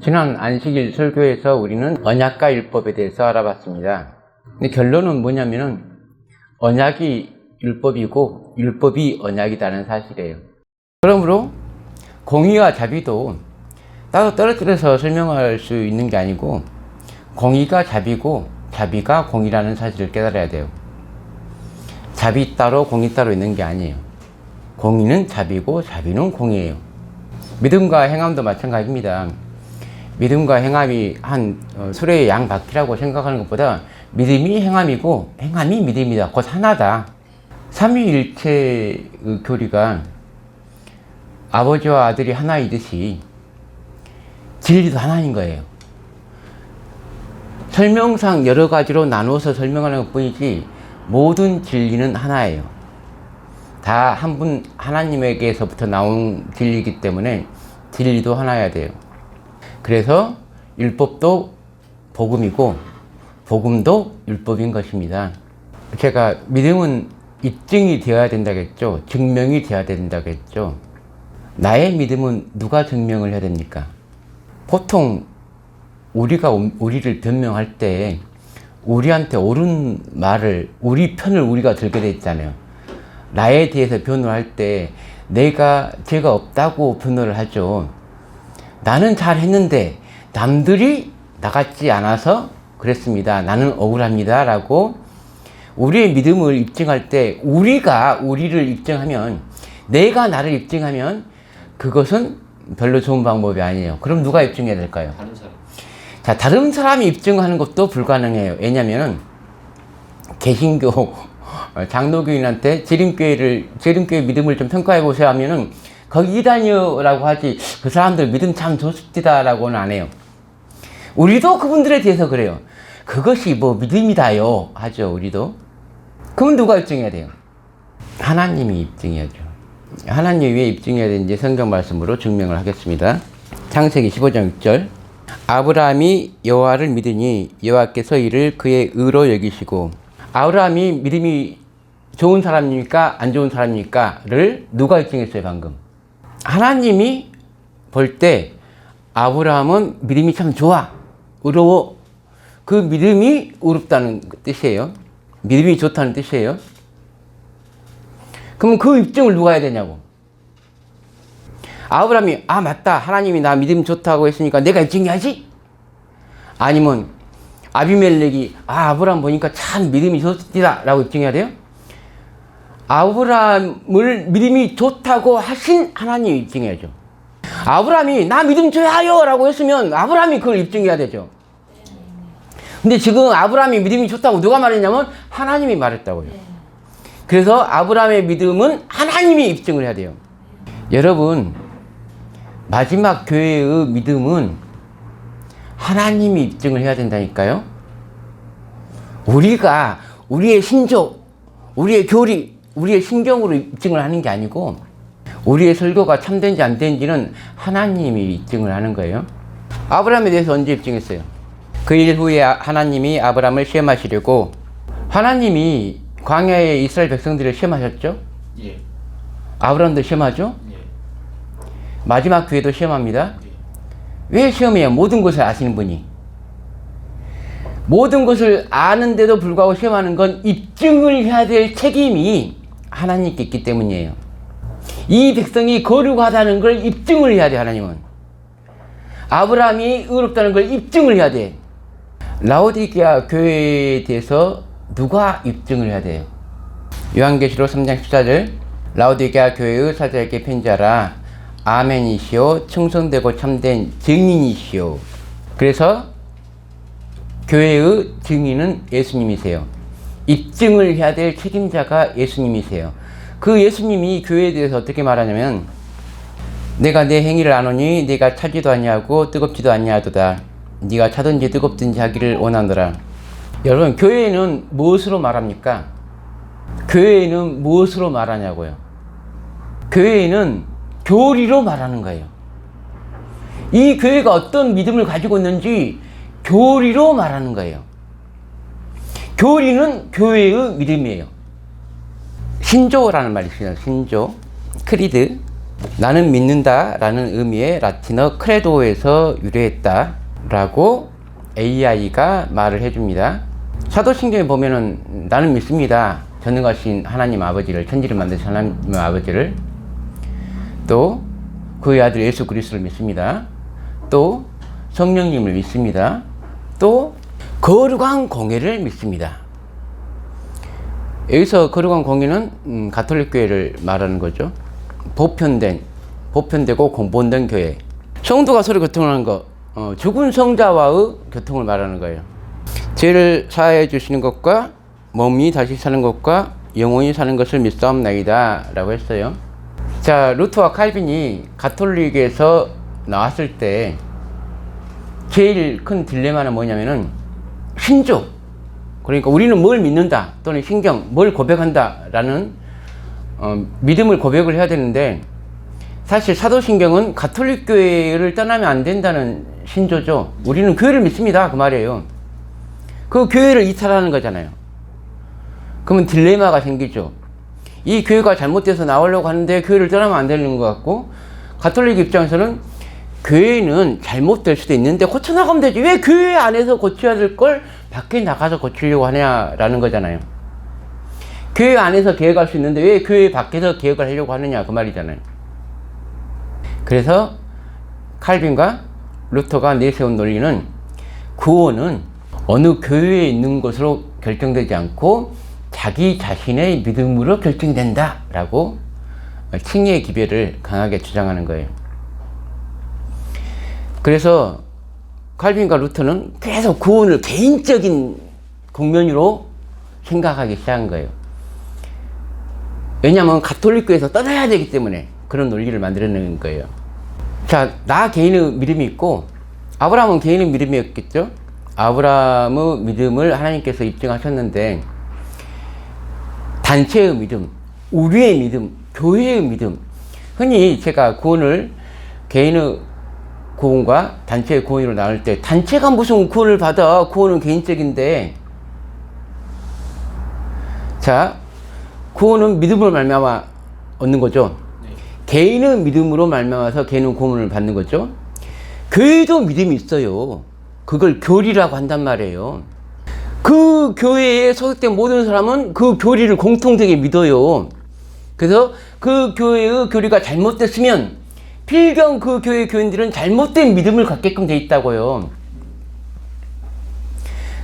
지난 안식일 설교에서 우리는 언약과 율법에 대해서 알아봤습니다. 근데 결론은 뭐냐면은 언약이 율법이고 율법이 언약이라는 사실이에요. 그러므로 공의와 자비도 따로 떨어뜨려서 설명할 수 있는 게 아니고 공의가 자비고 자비가 공의라는 사실을 깨달아야 돼요. 자비 따로 공의 따로 있는 게 아니에요. 공의는 자비고 자비는 공의예요. 믿음과 행함도 마찬가지입니다. 믿음과 행함이 한 수레의 양 바퀴라고 생각하는 것보다 믿음이 행함이고 행함이 믿음이다. 곧 하나다. 삼위일체의 교리가 아버지와 아들이 하나이듯이 진리도 하나인 거예요. 설명상 여러 가지로 나누어서 설명하는 것 뿐이지 모든 진리는 하나예요. 다 한 분 하나님에게서부터 나온 진리이기 때문에 진리도 하나여야 돼요. 그래서 율법도 복음이고 복음도 율법인 것입니다. 제가 믿음은 입증이 되어야 된다고 했죠. 증명이 되어야 된다고 했죠. 나의 믿음은 누가 증명을 해야 됩니까? 보통 우리가 우리를 변명할 때 우리한테 옳은 말을, 우리 편을 우리가 들게 돼 있잖아요. 나에 대해서 변호할 때 내가 죄가 없다고 변호를 하죠. 나는 잘했는데 남들이 나같지 않아서 그랬습니다. 나는 억울합니다. 라고 우리의 믿음을 입증할 때 우리가 우리를 입증하면, 내가 나를 입증하면 그것은 별로 좋은 방법이 아니에요. 그럼 누가 입증해야 될까요? 다른 사람. 자, 다른 사람이 입증하는 것도 불가능해요. 왜냐면은 개신교 장로교인한테 재림교회 믿음을 좀 평가해 보세요 하면은 거기 이단이요라고 하지 그 사람들 믿음 참 좋습니다라고는 안 해요. 우리도 그분들에 대해서 그래요. 그것이 뭐 믿음이다요 하죠. 우리도. 그럼 누가 입증해야 돼요? 하나님이 입증해야죠. 하나님이 왜 입증해야 되는지 성경 말씀으로 증명을 하겠습니다. 창세기 15장 6절. 아브라함이 여호와를 믿으니 여호와께서 이를 그의 의로 여기시고. 아브라함이 믿음이 좋은 사람입니까? 안 좋은 사람입니까?를 누가 입증했어요 방금? 하나님이 볼 때 아브라함은 믿음이 참 좋아, 의로워. 그 믿음이 의롭다는 뜻이에요. 믿음이 좋다는 뜻이에요. 그러면 그 입증을 누가 해야 되냐고. 아브라함이 맞다, 하나님이 나 믿음 좋다고 했으니까 내가 입증해야지. 아니면 아비멜렉이 아브라함 보니까 참 믿음이 좋다 라고 입증해야 돼요? 아브라함을 믿음이 좋다고 하신 하나님이 입증해야죠. 아브라함이 나 믿음 좋아요 라고 했으면 아브라함이 그걸 입증해야 되죠. 근데 지금 아브라함이 믿음이 좋다고 누가 말했냐면 하나님이 말했다고요. 그래서 아브라함의 믿음은 하나님이 입증을 해야 돼요. 여러분, 마지막 교회의 믿음은 하나님이 입증을 해야 된다니까요. 우리가 우리의 신조, 우리의 교리, 우리의 신경으로 입증을 하는 게 아니고 우리의 설교가 참된지 안 된지는 하나님이 입증을 하는 거예요. 아브라함에 대해서 언제 입증했어요? 그 일 후에 하나님이 아브라함을 시험하시려고, 하나님이 광야에 이스라엘 백성들을 시험하셨죠? 예. 아브라함도 시험하죠? 예. 마지막 교회도 시험합니다. 예. 왜 시험해요? 모든 것을 아시는 분이. 모든 것을 아는데도 불구하고 시험하는 건 입증을 해야 될 책임이 하나님께 있기 때문이에요. 이 백성이 거룩하다는 걸 입증을 해야 돼. 하나님은 아브라함이 의롭다는 걸 입증을 해야 돼. 라오디게아 교회에 대해서 누가 입증을 해야 돼요? 요한계시록 3장 14절. 라오디게아 교회의 사자에게 편지하라. 아멘이시오, 충성되고 참된 증인이시오. 그래서 교회의 증인은 예수님이세요. 입증을 해야 될 책임자가 예수님이세요. 그 예수님이 교회에 대해서 어떻게 말하냐면, 내가 내 행위를 아노니 네가 차지도 아니하고 뜨겁지도 아니하도다. 네가 차든지 뜨겁든지 하기를 원하노라. 여러분, 교회는 무엇으로 말합니까? 교회는 무엇으로 말하냐고요? 교회는 교리로 말하는 거예요. 이 교회가 어떤 믿음을 가지고 있는지 교리로 말하는 거예요. 교리는 교회의 믿음이에요. 신조라는 말이 있어요. 신조, 크리드. 나는 믿는다 라는 의미의 라틴어 크레도에서 유래했다 라고 AI가 말을 해줍니다. 사도신경에 보면은 나는 믿습니다. 전능하신 하나님 아버지를, 천지를 만드신 하나님 아버지를, 또 그의 아들 예수 그리스도를 믿습니다. 또 성령님을 믿습니다. 또 거룩한 공예를 믿습니다. 여기서 거룩한 공예는 가톨릭 교회를 말하는 거죠. 보편되고 공본된 교회. 성도가 서로 교통하는 것, 죽은 성자와의 교통을 말하는 거예요. 죄를 사하여 주시는 것과 몸이 다시 사는 것과 영원히 사는 것을 믿사옵나이다 라고 했어요. 자, 루터와 칼빈이 가톨릭에서 나왔을 때 제일 큰 딜레마는 뭐냐면은 신조, 그러니까 우리는 뭘 믿는다 또는 신경, 뭘 고백한다 라는 믿음을 고백을 해야 되는데, 사실 사도신경은 가톨릭 교회를 떠나면 안 된다는 신조죠. 우리는 교회를 믿습니다 그 말이에요. 그 교회를 이탈하는 거잖아요. 그러면 딜레마가 생기죠. 이 교회가 잘못돼서 나오려고 하는데 교회를 떠나면 안 되는 것 같고, 가톨릭 입장에서는 교회는 잘못될 수도 있는데 고쳐나가면 되지, 왜 교회 안에서 고쳐야 될 걸 밖에 나가서 고치려고 하냐라는 거잖아요. 교회 안에서 개혁할 수 있는데 왜 교회 밖에서 개혁을 하려고 하느냐 그 말이잖아요. 그래서 칼빈과 루터가 내세운 논리는 구원은 어느 교회에 있는 것으로 결정되지 않고 자기 자신의 믿음으로 결정된다 라고 칭의의 기별을 강하게 주장하는 거예요. 그래서 칼빈과 루터는 계속 구원을 개인적인 국면으로 생각하기 시작한 거예요. 왜냐하면 가톨릭교에서 떠나야 되기 때문에 그런 논리를 만들어내는 거예요. 자, 나 개인의 믿음이 있고 아브라함은 개인의 믿음이었겠죠. 아브라함의 믿음을 하나님께서 입증하셨는데, 단체의 믿음, 우리의 믿음, 교회의 믿음, 흔히 제가 구원을 개인의 구원과 단체의 구원으로 나눌 때, 단체가 무슨 구원을 받아, 구원은 개인적인데, 자, 구원은 믿음으로 말미암아 얻는 거죠. 개인의 믿음으로 말미암아서 개인은 구원을 받는 거죠. 교회도 믿음이 있어요. 그걸 교리라고 한단 말이에요. 그 교회에 소속된 모든 사람은 그 교리를 공통되게 믿어요. 그래서 그 교회의 교리가 잘못됐으면 필경 그 교회 교인들은 잘못된 믿음을 갖게끔 돼 있다고요.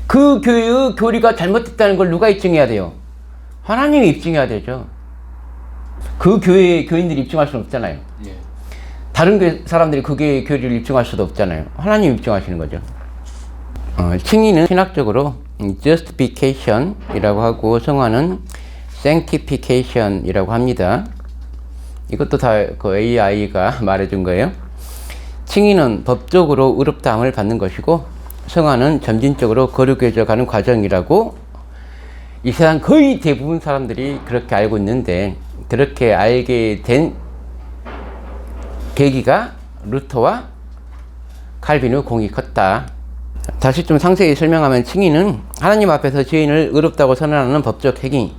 그 교회의 교리가 잘못됐다는 걸 누가 입증해야 돼요? 하나님이 입증해야 되죠. 그 교회의 교인들이 입증할 수는 없잖아요. 다른 교회 사람들이 그 교회의 교리를 입증할 수도 없잖아요. 하나님이 입증하시는 거죠. 칭의는 신학적으로 justification 이라고 하고, 성화는 sanctification 이라고 합니다. 이것도 다 그 AI가 말해준 거예요. 칭의는 법적으로 의롭다함을 받는 것이고, 성화는 점진적으로 거룩해져 가는 과정이라고 이 세상 거의 대부분 사람들이 그렇게 알고 있는데, 그렇게 알게 된 계기가 루터와 칼빈의 공이 컸다. 다시 좀 상세히 설명하면, 칭의는 하나님 앞에서 죄인을 의롭다고 선언하는 법적 행위,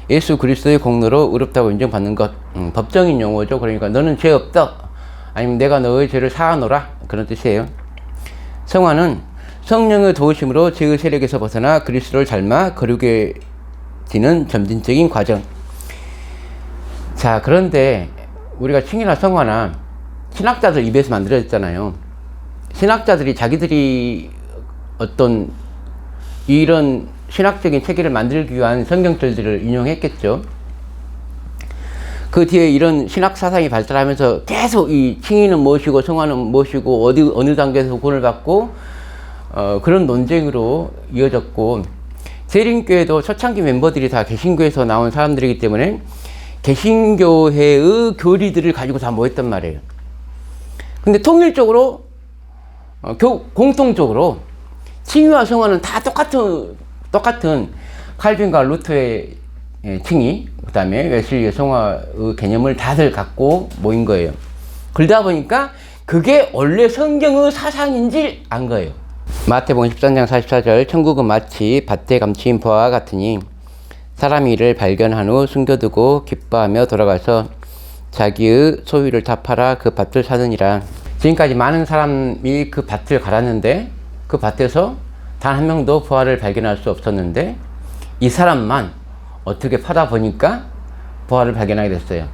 예수 그리스도의 공로로 의롭다고 인정받는 것, 법정인 용어죠. 그러니까 너는 죄 없다, 아니면 내가 너의 죄를 사하노라, 그런 뜻이에요. 성화는 성령의 도우심으로 죄의 세력에서 벗어나 그리스도를 닮아 거룩해지는 점진적인 과정. 자, 그런데 우리가 칭의나 성화나 신학자들 입에서 만들어졌잖아요. 신학자들이 자기들이 어떤 이런 신학적인 체계를 만들기 위한 성경절들을 인용했겠죠. 그 뒤에 이런 신학 사상이 발달하면서 계속 이 칭의는 무엇이고 성화는 무엇이고 어느 단계에서 구원을 받고 그런 논쟁으로 이어졌고, 세린교회도 초창기 멤버들이 다 개신교에서 나온 사람들이기 때문에 개신교회의 교리들을 가지고 다 모였단 말이에요. 근데 통일적으로 공통적으로 칭의와 성화는 다 똑같은 칼빈과 루터의 칭의, 그 다음에 웨슬리의 성화의 개념을 다들 갖고 모인 거예요. 그러다 보니까 그게 원래 성경의 사상인지 안 거예요. 마태복음 13장 44절, 천국은 마치 밭에 감추인 보화와 같으니 사람이 이를 발견한 후 숨겨두고 기뻐하며 돌아가서 자기의 소유를 다 팔아 그 밭을 사느니라. 지금까지 많은 사람이 그 밭을 갈았는데 그 밭에서 단 한 명도 부활을 발견할 수 없었는데 이 사람만 어떻게 파다 보니까 부활을 발견하게 됐어요.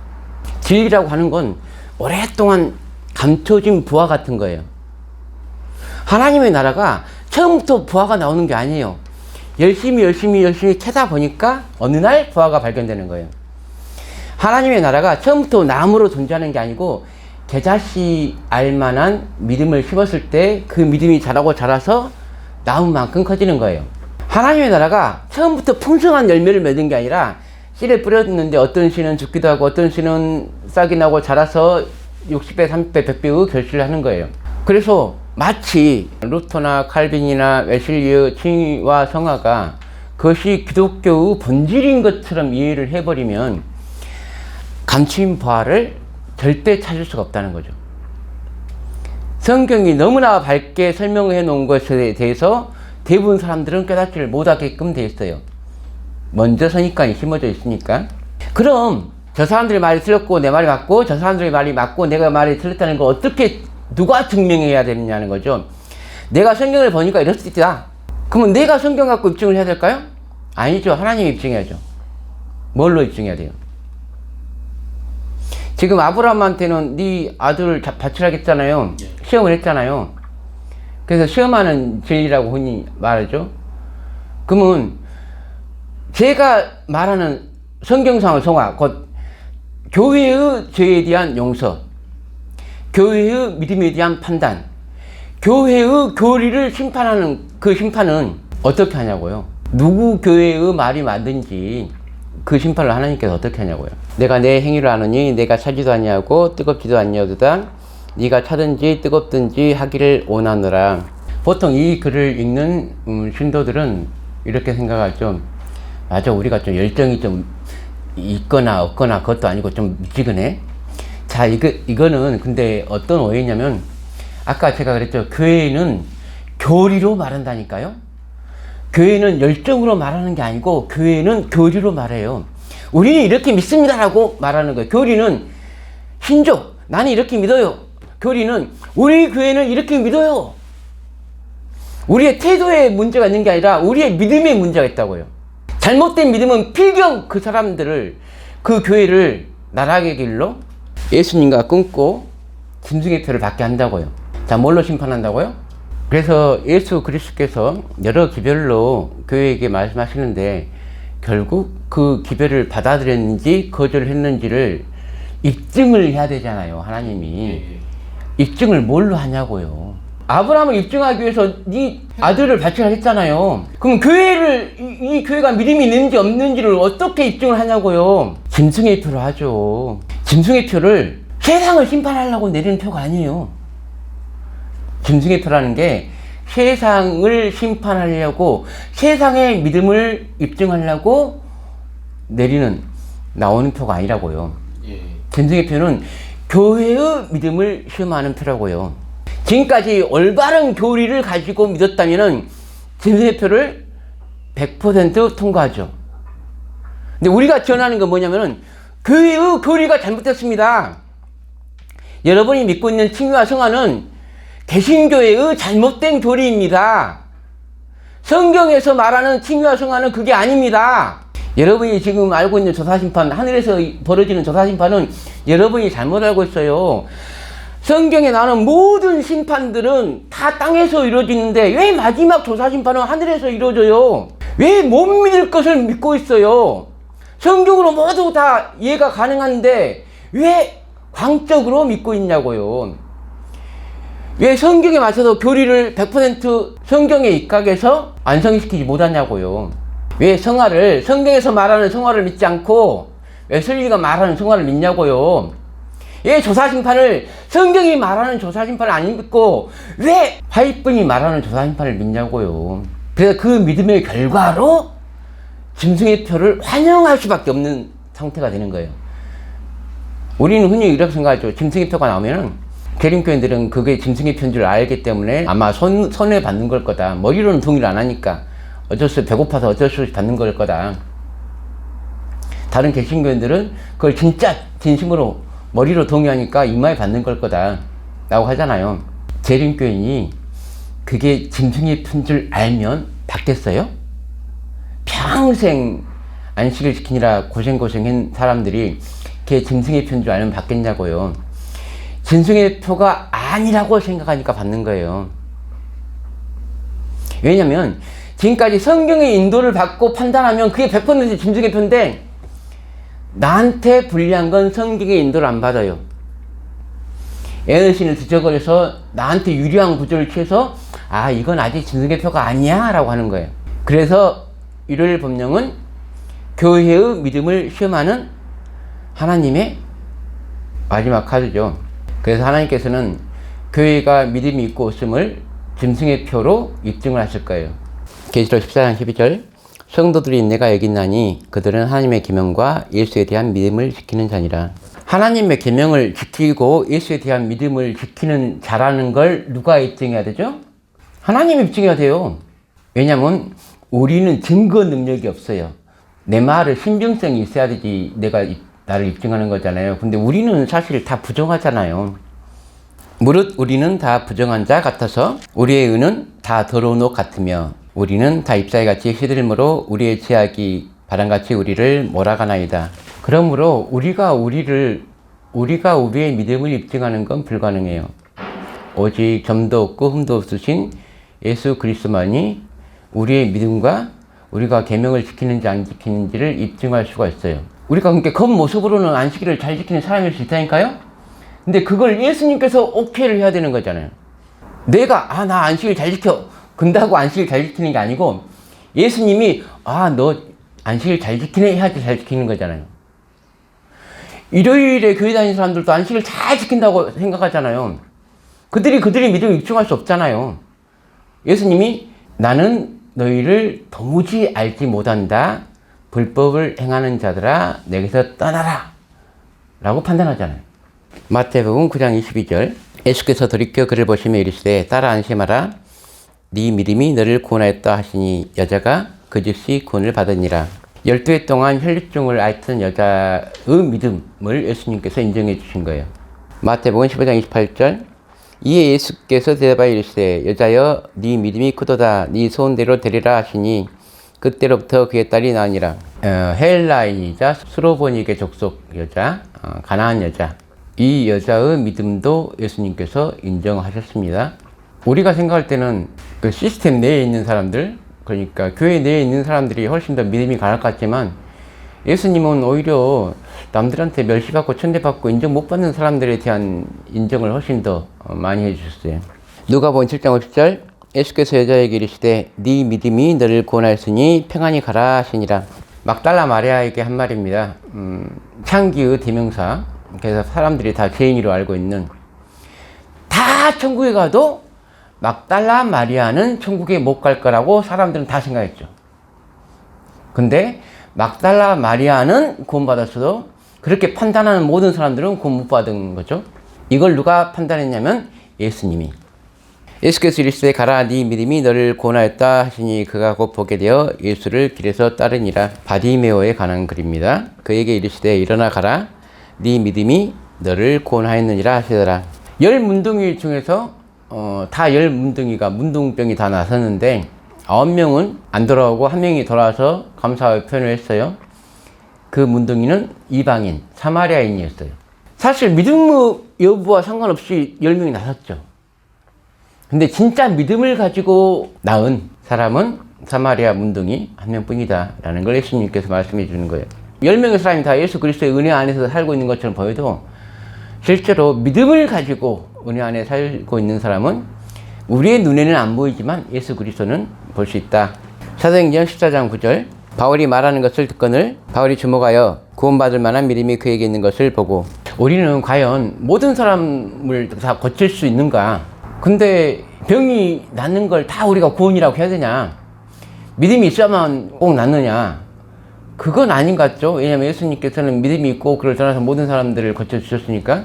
진리라고 하는 건 오랫동안 감춰진 부화 같은 거예요. 하나님의 나라가 처음부터 부화가 나오는 게 아니에요. 열심히 캐다 보니까 어느 날 부화가 발견되는 거예요. 하나님의 나라가 처음부터 나무로 존재하는 게 아니고 겨자씨 알만한 믿음을 심었을 때 그 믿음이 자라고 자라서 나무만큼 커지는 거예요. 하나님의 나라가 처음부터 풍성한 열매를 맺은 게 아니라 씨를 뿌렸는데 어떤 씨는 죽기도 하고 어떤 씨는 싹이 나고 자라서 60배, 30배, 100배의 결실을 하는 거예요. 그래서 마치 루터나 칼빈이나 웨슬리의 칭의와 성화가 그것이 기독교의 본질인 것처럼 이해를 해버리면 감추인 부활을 절대 찾을 수가 없다는 거죠. 성경이 너무나 밝게 설명해 놓은 것에 대해서 대부분 사람들은 깨닫지를 못하게끔 돼 있어요. 먼저 선입관이 심어져 있으니까. 그럼 저 사람들의 말이 틀렸고 내 말이 맞고 저 사람들의 말이 맞고 내가 말이 틀렸다는 걸 어떻게 누가 증명해야 되느냐는 거죠. 내가 성경을 보니까 이럴 수 있다. 그러면 내가 성경 갖고 입증을 해야 될까요? 아니죠. 하나님이 입증해야죠. 뭘로 입증해야 돼요? 지금 아브라함한테는 네 아들을 바치라겠잖아요. 시험을 했잖아요. 그래서 시험하는 진리라고 흔히 말하죠. 그러면 제가 말하는 성경상의 성화, 곧 교회의 죄에 대한 용서, 교회의 믿음에 대한 판단, 교회의 교리를 심판하는 그 심판은 어떻게 하냐고요. 누구 교회의 말이 맞든지 그 심판을 하나님께서 어떻게 하냐고요. 내가 내 행위를 아느니 내가 차지도 아니하고 뜨겁지도 아니하도다. 네가 차든지 뜨겁든지 하기를 원하노라. 보통 이 글을 읽는 신도들은 이렇게 생각하죠. 맞아, 우리가 좀 열정이 좀 있거나 없거나 그것도 아니고 좀 미지근해. 자, 이거는 근데 어떤 오해냐면 아까 제가 그랬죠. 교회는 교리로 말한다니까요. 교회는 열정으로 말하는 게 아니고 교회는 교리로 말해요. 우리는 이렇게 믿습니다라고 말하는 거예요. 교리는 신조, 나는 이렇게 믿어요. 교리는 우리 교회는 이렇게 믿어요. 우리의 태도에 문제가 있는 게 아니라 우리의 믿음에 문제가 있다고요. 잘못된 믿음은 필경 그 사람들을, 그 교회를 나락의 길로 예수님과 끊고 짐승의 표를 받게 한다고요. 자, 뭘로 심판한다고요? 그래서 예수 그리스도께서 여러 기별로 교회에게 말씀하시는데 결국 그 기별을 받아들였는지 거절했는지를 입증을 해야 되잖아요. 하나님이. 입증을 뭘로 하냐고요. 아브라함을 입증하기 위해서 네 아들을 바치라 했잖아요. 그럼 교회를, 이 교회가 믿음이 있는지 없는지를 어떻게 입증을 하냐고요. 짐승의 표로 하죠. 짐승의 표를 세상을 심판하려고 내리는 표가 아니에요. 짐승의 표라는 게 세상을 심판하려고, 세상의 믿음을 입증하려고 나오는 표가 아니라고요. 짐승의 표는 교회의 믿음을 시험하는 표라고요. 지금까지 올바른 교리를 가지고 믿었다면은 짐승의 표를 100% 통과하죠. 근데 우리가 전하는 건 뭐냐면은 교회의 교리가 잘못됐습니다. 여러분이 믿고 있는 칭의와 성화는 개신교회의 잘못된 교리입니다. 성경에서 말하는 칭의와 성화는 그게 아닙니다. 여러분이 지금 알고 있는 조사심판, 하늘에서 벌어지는 조사심판은 여러분이 잘못 알고 있어요. 성경에 나오는 모든 심판들은 다 땅에서 이루어지는데 왜 마지막 조사심판은 하늘에서 이루어져요? 왜 못 믿을 것을 믿고 있어요? 성경으로 모두 다 이해가 가능한데 왜 광적으로 믿고 있냐고요. 왜 성경에 맞춰서 교리를 100% 성경에 입각해서 완성시키지 못하냐고요. 왜 성화를, 성경에서 말하는 성화를 믿지 않고 웨슬리가 말하는 성화를 믿냐고요. 왜 조사심판을, 성경이 말하는 조사심판을 안 믿고 왜 화이트분이 말하는 조사심판을 믿냐고요. 그래서 그 믿음의 결과로 짐승의 표를 환영할 수밖에 없는 상태가 되는 거예요. 우리는 흔히 이렇게 생각하죠. 짐승의 표가 나오면은 계림교인들은 그게 짐승의 표인 줄 알기 때문에 아마 손해 받는 걸 거다. 머리로는 동의를 안 하니까 배고파서 어쩔 수 없이 받는 걸 거다. 다른 개신교인들은 그걸 진짜 진심으로 머리로 동의하니까 이마에 받는 걸 거다 라고 하잖아요. 재림교인이 그게 짐승의 편 줄 알면 받겠어요? 평생 안식을 지키느라 고생한 사람들이 걔 짐승의 편 줄 알면 받겠냐고요. 짐승의 표가 아니라고 생각하니까 받는 거예요. 왜냐면 지금까지 성경의 인도를 받고 판단하면 그게 100% 짐승의 표인데 나한테 불리한 건 성경의 인도를 안 받아요. 에너신을 뒤적거려서 나한테 유리한 구조를 취해서 아 이건 아직 짐승의 표가 아니야 라고 하는 거예요. 그래서 일요일 법령은 교회의 믿음을 시험하는 하나님의 마지막 카드죠. 그래서 하나님께서는 교회가 믿음이 있고 없음을 짐승의 표로 입증을 하실 거예요. 계시록 14장 12절 성도들이 내가 여긴나니 그들은 하나님의 계명과 예수에 대한 믿음을 지키는 자니라. 하나님의 계명을 지키고 예수에 대한 믿음을 지키는 자라는 걸 누가 입증해야 되죠? 하나님이 입증해야 돼요. 왜냐면 우리는 증거 능력이 없어요. 내 말을 신빙성이 있어야 되지 내가 나를 입증하는 거잖아요. 근데 우리는 사실 다 부정하잖아요. 무릇 우리는 다 부정한 자 같아서 우리의 의는 다 더러운 옷 같으며 우리는 다 잎사귀같이 시들므로 우리의 죄악이 바람같이 우리를 몰아가나이다. 그러므로 우리가 우리의 믿음을 입증하는 건 불가능해요. 오직 점도 없고 흠도 없으신 예수 그리스도만이 우리의 믿음과 우리가 계명을 지키는지 안 지키는지를 입증할 수가 있어요. 우리가 그러니까 겉모습으로는 안식일을 잘 지키는 사람일 수 있다니까요? 근데 그걸 예수님께서 오케이를 해야 되는 거잖아요. 내가 나 안식일 잘 지켜 근다고 안식일 잘 지키는 게 아니고 예수님이 너 안식일 잘 지키네 해야지 잘 지키는 거잖아요. 일요일에 교회 다니는 사람들도 안식일 잘 지킨다고 생각하잖아요. 그들이 믿음을 입증할 수 없잖아요. 예수님이 나는 너희를 도무지 알지 못한다. 불법을 행하는 자들아 내게서 떠나라 라고 판단하잖아요. 마태복음 9장 22절 예수께서 돌이켜 그를 보시며 이르시되 따라 안심하라 네 믿음이 너를 구원하였다 하시니 여자가 그 즉시 구원을 받으니라. 12해 동안 혈류증을 앓던 여자의 믿음을 예수님께서 인정해 주신 거예요. 마태복음 15장 28절 이에 예수께서 대답하여 이르시되 여자여 네 믿음이 크도다 네 소원대로 되리라 하시니 그때로부터 그의 딸이 나으니라. 헬라인이자 스로보니게 족속 여자, 가나안 여자. 이 여자의 믿음도 예수님께서 인정하셨습니다. 우리가 생각할 때는 그 시스템 내에 있는 사람들, 그러니까 교회 내에 있는 사람들이 훨씬 더 믿음이 강할 것 같지만 예수님은 오히려 남들한테 멸시받고 천대받고 인정 못 받는 사람들에 대한 인정을 훨씬 더 많이 해주셨어요. 누가복음 7장 50절 예수께서 여자에게 이르시되 네 믿음이 너를 구원하였으니 평안히 가라 하시니라. 막달라 마리아에게 한 말입니다. 창기의 대명사. 그래서 사람들이 다 죄인으로 알고 있는 다 천국에 가도 막달라 마리아는 천국에 못 갈 거라고 사람들은 다 생각했죠. 근데 막달라 마리아는 구원받았어도 그렇게 판단하는 모든 사람들은 구원 못 받은 거죠. 이걸 누가 판단했냐면 예수님이. 예수께서 이르시되 가라 네 믿음이 너를 구원하였다 하시니 그가 곧 보게 되어 예수를 길에서 따르니라. 바디메오에 관한 글입니다. 그에게 이르시되 일어나 가라 네 믿음이 너를 구원하였느니라 하시더라. 10문둥이 중에서 다 10문둥이가 문둥병이 다 나섰는데 9명은 안 돌아오고 1명이 돌아와서 감사의 표현을 했어요. 그 문둥이는 이방인, 사마리아인이었어요. 사실 믿음의 여부와 상관없이 10명이 나섰죠. 근데 진짜 믿음을 가지고 낳은 사람은 사마리아 문둥이 1명뿐이다 라는 걸 예수님께서 말씀해 주는 거예요. 10명의 사람이 다 예수 그리스도의 은혜 안에서 살고 있는 것처럼 보여도 실제로 믿음을 가지고 은혜 안에 살고 있는 사람은 우리의 눈에는 안 보이지만 예수 그리스도는 볼 수 있다. 사도행전 14장 9절 바울이 말하는 것을 듣거늘 바울이 주목하여 구원받을 만한 믿음이 그에게 있는 것을 보고 우리는 과연 모든 사람을 다 고칠 수 있는가? 근데 병이 낫는 걸 다 우리가 구원이라고 해야 되냐? 믿음이 있어야만 꼭 낫느냐? 그건 아닌 것 같죠? 왜냐하면 예수님께서는 믿음이 있고 그를 떠나서 모든 사람들을 고쳐주셨으니까.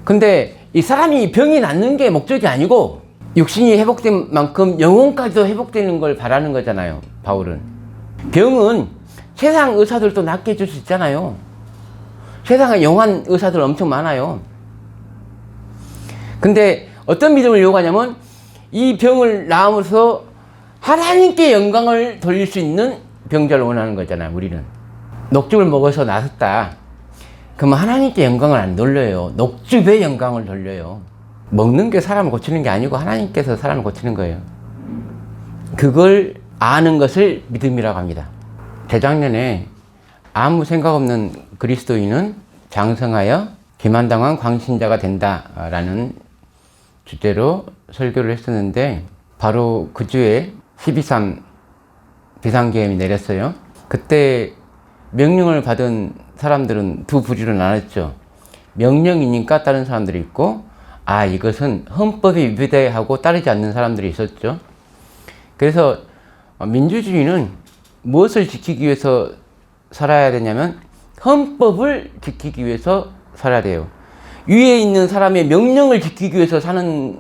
근데 이 사람이 병이 낫는 게 목적이 아니고 육신이 회복된 만큼 영혼까지도 회복되는 걸 바라는 거잖아요, 바울은. 병은 세상 의사들도 낫게 해줄 수 있잖아요. 세상에 영한 의사들 엄청 많아요. 근데 어떤 믿음을 요구하냐면 이 병을 나음으로써 하나님께 영광을 돌릴 수 있는 병자를 원하는 거잖아요. 우리는 녹즙을 먹어서 나섰다 그러면 하나님께 영광을 안 돌려요. 녹즙의 영광을 돌려요. 먹는 게 사람을 고치는 게 아니고 하나님께서 사람을 고치는 거예요. 그걸 아는 것을 믿음이라고 합니다. 재작년에 아무 생각 없는 그리스도인은 장성하여 기만당한 광신자가 된다라는 주제로 설교를 했었는데 바로 그 주에 12.3 비상계엄이 내렸어요. 그때 명령을 받은 사람들은 두 부류로 나눴죠. 명령이니까 따른 사람들이 있고 이것은 헌법에 위배하고 따르지 않는 사람들이 있었죠. 그래서 민주주의는 무엇을 지키기 위해서 살아야 되냐면 헌법을 지키기 위해서 살아야 돼요. 위에 있는 사람의 명령을 지키기 위해서 사는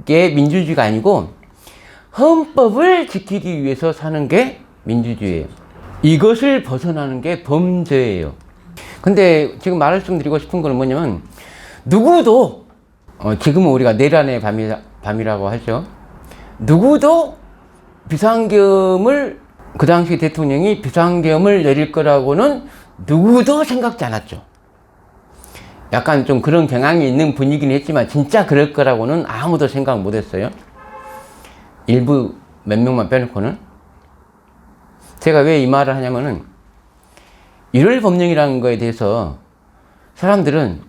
게 민주주의가 아니고 헌법을 지키기 위해서 사는 게 민주주의예요. 이것을 벗어나는 게 범죄예요. 근데 지금 말씀드리고 싶은 건 뭐냐면 누구도 지금은 우리가 내란의 밤이라고 하죠. 누구도 비상계엄을 그 당시 대통령이 비상계엄을 내릴 거라고는 누구도 생각지 않았죠. 약간 좀 그런 경향이 있는 분위기는 했지만 진짜 그럴 거라고는 아무도 생각 못 했어요. 일부 몇 명만 빼놓고는. 제가 왜 이 말을 하냐면은 1월 법령이라는 거에 대해서 사람들은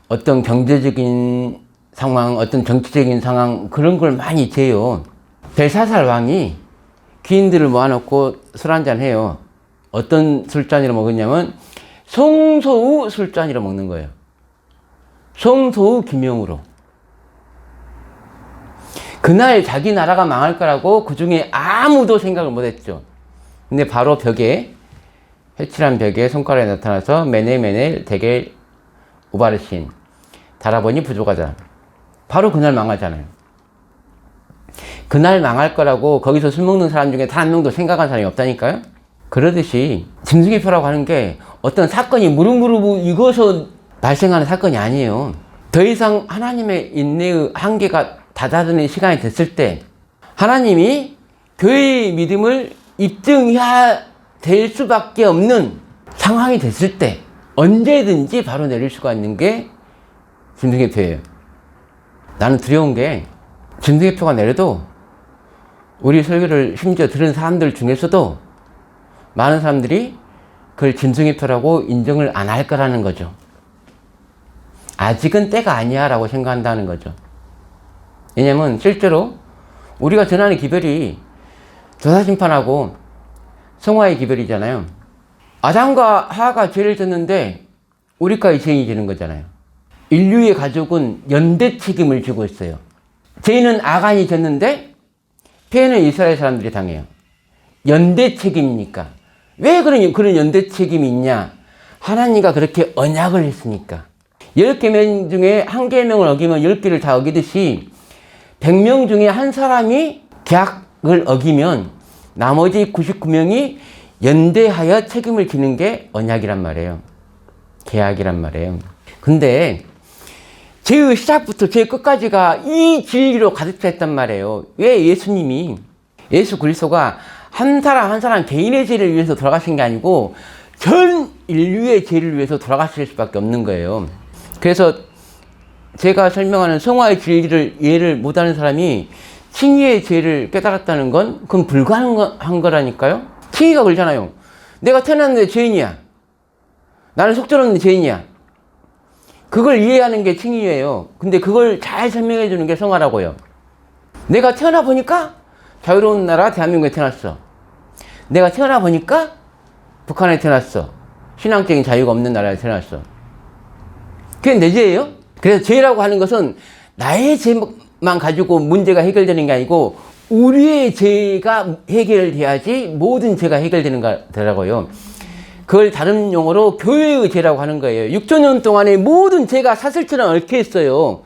어떤 경제적인 상황, 어떤 정치적인 상황 그런 걸 많이 재요. 벨사살 왕이 귀인들을 모아놓고 술 한잔 해요. 어떤 술잔으로 먹었냐면 성소우 술잔으로 먹는 거예요. 성소우 기명으로. 그날 자기 나라가 망할 거라고 그 중에 아무도 생각을 못 했죠. 근데 바로 벽에, 해칠한 벽에 손가락에 나타나서 메네메네 데겔 우바르신 달아보니 부족하다. 바로 그날 망하잖아요. 그날 망할 거라고 거기서 술 먹는 사람 중에 단 한 명도 생각한 사람이 없다니까요. 그러듯이 짐승의표라고 하는 게 어떤 사건이 무릎무릎 익어서 발생하는 사건이 아니에요. 더 이상 하나님의 인내의 한계가 다다르는 시간이 됐을 때 하나님이 교회의 믿음을 입증해야 될 수밖에 없는 상황이 됐을 때 언제든지 바로 내릴 수가 있는 게 짐승의표예요. 나는 두려운 게 짐승의표가 내려도 우리 설교를 심지어 들은 사람들 중에서도 많은 사람들이 그걸 짐승의표라고 인정을 안 할 거라는 거죠. 아직은 때가 아니야 라고 생각한다는 거죠. 왜냐면 실제로 우리가 전하는 기별이 조사심판하고 성화의 기별이잖아요. 아담과 하와가 죄를 졌는데 우리까지 죄인이 지는 거잖아요. 인류의 가족은 연대 책임을 지고 있어요. 죄는 아간이 졌는데 피해는 이스라엘 사람들이 당해요. 연대 책임이니까. 왜 그런 연대 책임이 있냐? 하나님과 그렇게 언약을 했으니까. 10계명 중에 1계명을 어기면 10개를 다 어기듯이 100명 중에 한 사람이 계약을 어기면 나머지 99명이 연대하여 책임을 지는 게 언약이란 말이에요. 계약이란 말이에요. 근데 죄의 시작부터 죄의 끝까지가 이 진리로 가득 차 있단 말이에요. 왜 예수님이, 예수 그리스도가 한 사람 한 사람 개인의 죄를 위해서 돌아가신 게 아니고 전 인류의 죄를 위해서 돌아가실 수밖에 없는 거예요. 그래서 제가 설명하는 성화의 진리를 이해를 못하는 사람이 칭의의 죄를 깨달았다는 건 그건 불가능한 거라니까요. 칭의가 그러잖아요. 내가 태어났는데 죄인이야. 나는 속죄없는 죄인이야. 그걸 이해하는 게 칭의예요. 근데 그걸 잘 설명해 주는 게 성화라고요. 내가 태어나 보니까 자유로운 나라 대한민국에 태어났어. 내가 태어나 보니까 북한에 태어났어. 신앙적인 자유가 없는 나라에 태어났어. 그게 내 죄예요? 그래서 죄라고 하는 것은 나의 죄만 가지고 문제가 해결되는 게 아니고 우리의 죄가 해결돼야지 모든 죄가 해결되는 거더라고요. 그걸 다른 용어로 교회의 죄라고 하는 거예요. 6,000년 동안의 모든 죄가 사슬처럼 얽혀 있어요.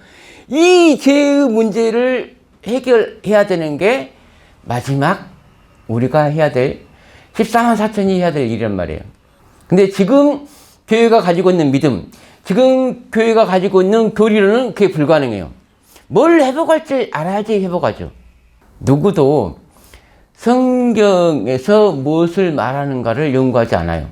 이 죄의 문제를 해결해야 되는 게 마지막 우리가 해야 될 14만 4천이 해야 될 일이란 말이에요. 근데 지금 교회가 가지고 있는 믿음, 지금 교회가 가지고 있는 교리로는 그게 불가능해요. 뭘 회복할지 알아야지 회복하죠. 누구도 성경에서 무엇을 말하는가를 연구하지 않아요.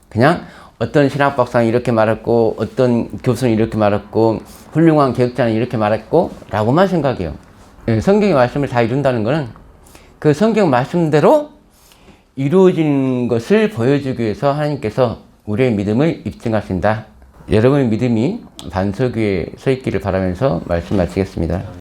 그냥 어떤 신학박사는 이렇게 말했고 어떤 교수는 이렇게 말했고 훌륭한 개혁자는 이렇게 말했고 라고만 생각해요. 성경의 말씀을 다 이룬다는 것은 그 성경 말씀대로 이루어지는 것을 보여주기 위해서 하나님께서 우리의 믿음을 입증하신다. 여러분의 믿음이 반석 위에 서 있기를 바라면서 말씀 마치겠습니다.